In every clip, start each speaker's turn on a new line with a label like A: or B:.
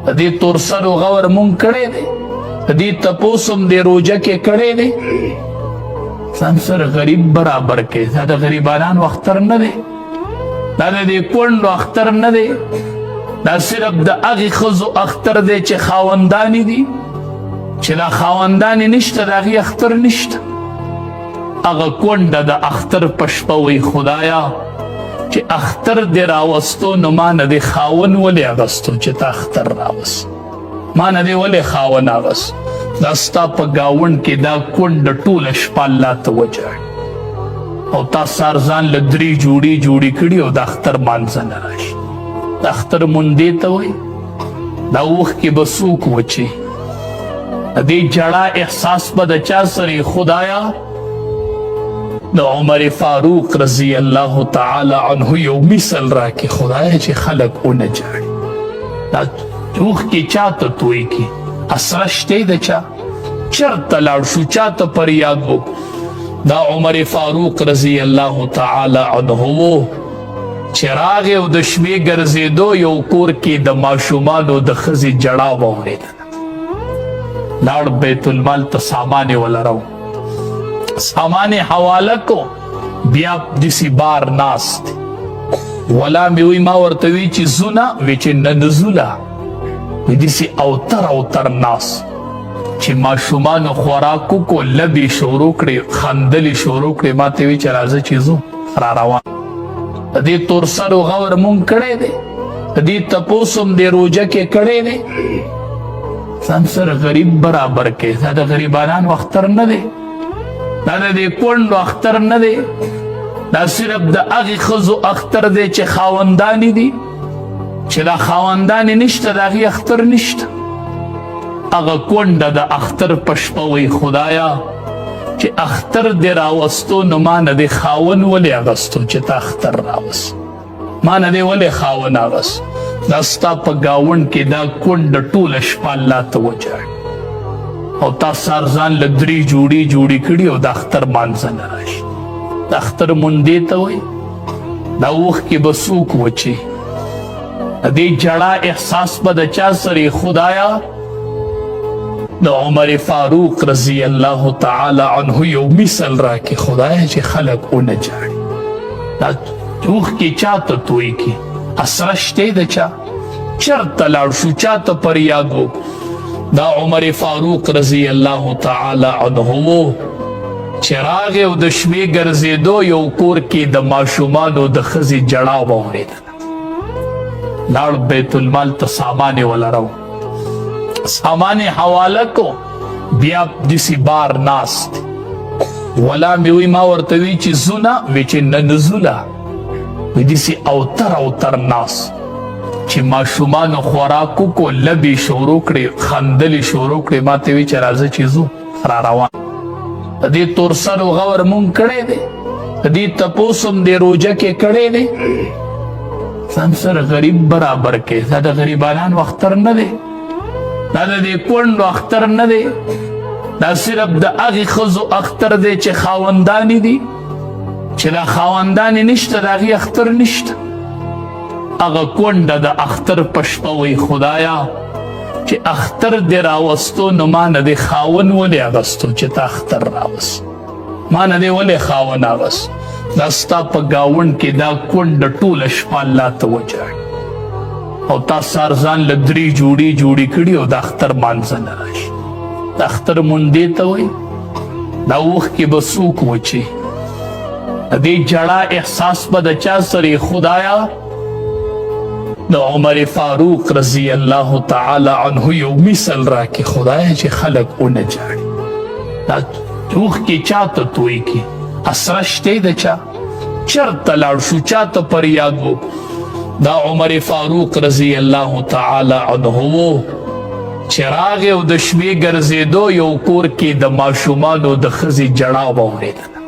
A: دې تورسر و غور مونږ کړی دی، دې تپوس هم دې روژه کې کړی دی. ځان سره غریب برابر کې، دا د غریبانانو اختر نه دی، دا د دې کونډو اختر نه دی، دا صرف د هغې ښځو اختر دی چې خاوندانې دي، چې دا خاوندانې نشته د هغې اختر نشته. هغه کونډه د اختر په شپه وایي خدایا چې اختر دې راوستو نو ما نه دې خاون ولې اغستو چې ته اختر راوست، ما نه دې ولې خاون اغست. دا ستا په ګاونډ کې دا کونډه ټوله شپه الله ته وجاړي او تا سار ځان له 3 جوړې کړي او د اختر مانځه نه راشي. د اختر مونډې ته وایي دا اوښکې به څوک وچي، د دې جړا احساس به د چا سره خدایا د عمر فاروق رضی الله تعالی عنه یو مثل راکې خدایا چې خلک ونه جاړي. دا اوښکې چا ته توی کی، اسره شته د چا، چرته لاړ شو چا ته فریاد وکړو. دا عمر فاروق رضی الله تعالی عنه و چې راغی او د شپې ګرځېدو، یو کور کې د ماشومانو د ښځې جړا واورېدله. لاړ بیت المال ته سامان یې ولرو، سامان یې حواله کو، بیا داسې بار ناست دی. ولا مې وی ما ورته وی چې ځو نه، وی چې نه نه ځو لا، وی داسې اوتر ناست چې ماشومانو خوراک وکړو، لبې شروع کړې، خندلې شروع کړې، ما ته وی چې راځه چې ځو را روان. د دې تورسر و غور مونږ کړی دی، د دې تپوس هم دې روژه کې کړی دی. ځان سره غریب برابر کې، دا د غریبانانو اختر نه دی، دا د دې کونډو اختر نه دی، دا صرف د هغې ښځو اختر دی چې خاوندانې دي، چې دا خاوندانې نشته د هغې اختر نشته. هغه کونډه د اختر په شپه وایي خدایا چې اختر دې راوستو نو ما نه دې خاون ولې اغستو چې ته اختر راوست، ما نه دې ولې خاون اغست. دا ستا په ګاونډ کې دا کونډه ټوله شپه الله ته وجاړي او تا سار ځان له 3 جوړې کړي او د اختر مانځه نه راشي. د اختر مونډې ته وایي دا اوښکې به څوک وچي، د دې جړا احساس به د چا سره خدایا د عمر فاروق رضی الله تعالی عنه یو مثل راکې خدایا چې خلک ونه جاړي. دا اوښکې چا ته توی کی، اسره شته د چا، چرته لاړ شو چا ته فریاد وکړو. دا عمر فاروق رضی الله تعالی عنه و چې راغی او د شپې ګرځېدو، یو کور کې د ماشومانو د ښځې جړا واورېدله. لاړ بیت المال ته سامان یې ولرو، سامان یې حواله کو، بیا داسې بار ناست دی. ولا مې وی ما ورته وی چې ځو نه، وی چې نه نه ځو لا، وی داسې اوتر ناست چې ماشومانو خوراک وکړو، لبې شروع کړې، خندلې شروع کړې، ما ته وی چې راځه چې ځو را روان. د دې تورسر و غور مونږ کړی دی، د دې تپوس هم دې روژه کې کړی دی. ځان سره غریب برابر کې، دا د غریبانانو اختر نه دی، دا د دې کونډو اختر نه دی، دا صرف د هغې ښځو اختر دی چې خاوندانې دي، چې دا خاوندانې نشته د هغې اختر نشته. هغه کونډه د اختر په شپه وایي خدایا چې اختر دې راوستو نو ما نه دې خاون ولې اغستو چې ته اختر راوست، ما نه دې ولې خاون اغست. دا ستا په ګاونډ کې دا کونډه ټوله شپه الله ته وجاړي او تا سار ځان له 3 جوړې کړي او د اختر مانځه نه راشي. د اختر مونډې ته وایي دا اوښکې به څوک وچي، د دې جړا احساس به د چا سره خدایا د عمر فاروق رضی الله تعالی عنه یو مثل راکې خدایا چې خلک ونه جاړي. دا اوښکې چا ته توی کی، اسره شته د چا، چرته لاړ شو چا ته فریاد وکړو. دا عمر فاروق رضی الله تعالی عنه و چې راغی او د شپې ګرځېدو، یو کور کې د ماشومانو د ښځې جړا واورېدله.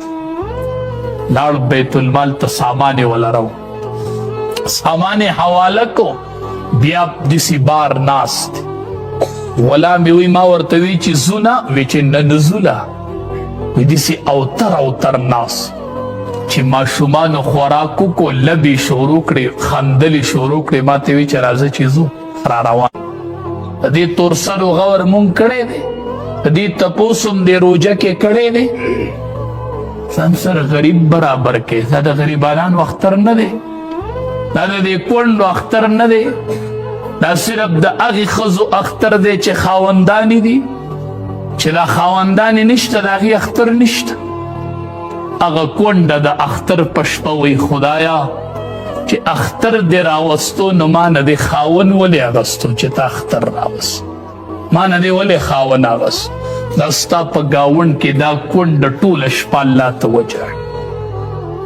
A: لاړ بیت المال ته سامان یې ولرو، سامان یې حواله کو، بیا داسې بار ناست دی. ولا مې وی ما ورته وی چې ځو نه، وی چې نه نه ځو لا، وی داسې اوتر ناست چې ماشومانو خوراک وکړو، لبې شروع کړې، خندلې شروع کړې، ما ته وی چې راځه چې ځو را روان. دې تورسر و غور مونږ کړی دی دې تپوس هم دې روژه کې کړی دی ځان سره غریب برابر کې دا د غریبانو اختر نه دی دا د دې کونډو اختر نه دی دا صرف د هغې ښځو اختر دی چې خاوندانې دي چې دا خاوندانې نشته د هغې اختر نشته هغه کونډه د اختر په شپه وایي خدایا چې اختر دې راوستو نو ما نه دې خاون ولې اغستو چې تا اختر راوست ما نه دې ولې خاون اغست دا ستا په ګاونډ کې دا کونډه ټوله شپه الله ته وجاړي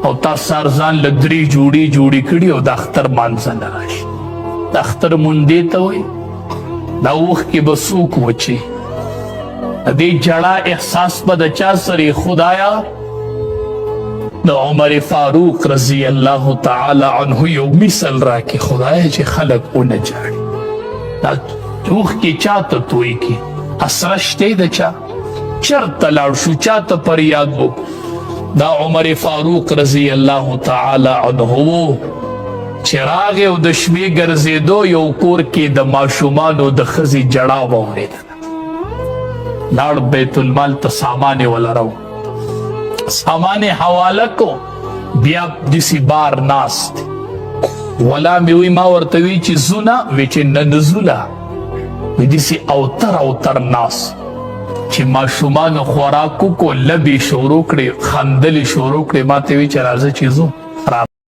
A: او تا سار ځان له 3 جوړې کړي او د اختر مانځه نه راشي د اختر مونډې ته وایي دا اوښ کې به څوک وچي د دې جړا احساس به د چا سره خدایا د عمر فاروق رضی الله تعالی عنه یو مثل راکې خدایا چې خلک ونه جاړي دا اوښ کې چا ته توی کې اسره شته د چا چرته لاړ شو چا ته فریاد وکړو دا عمر فاروق رضی الله تعالی عنه چې راغی او د شپې ګرځېدو یو کور کې د ماشومانو د ښځې جړا واورېدله لاړ بیت المال ته سامان یې ولرو سامان یې حواله کو بیا داسې بار ناست ولا مې وی ما ورته وی چې ځو نه وی چې نه نه ځو لا وی داسې اوتر ناست چې ماشومانو خوراک وکړو لبې شروع کړې خندلې شروع کړې ما ته وی چې راځه چې ځو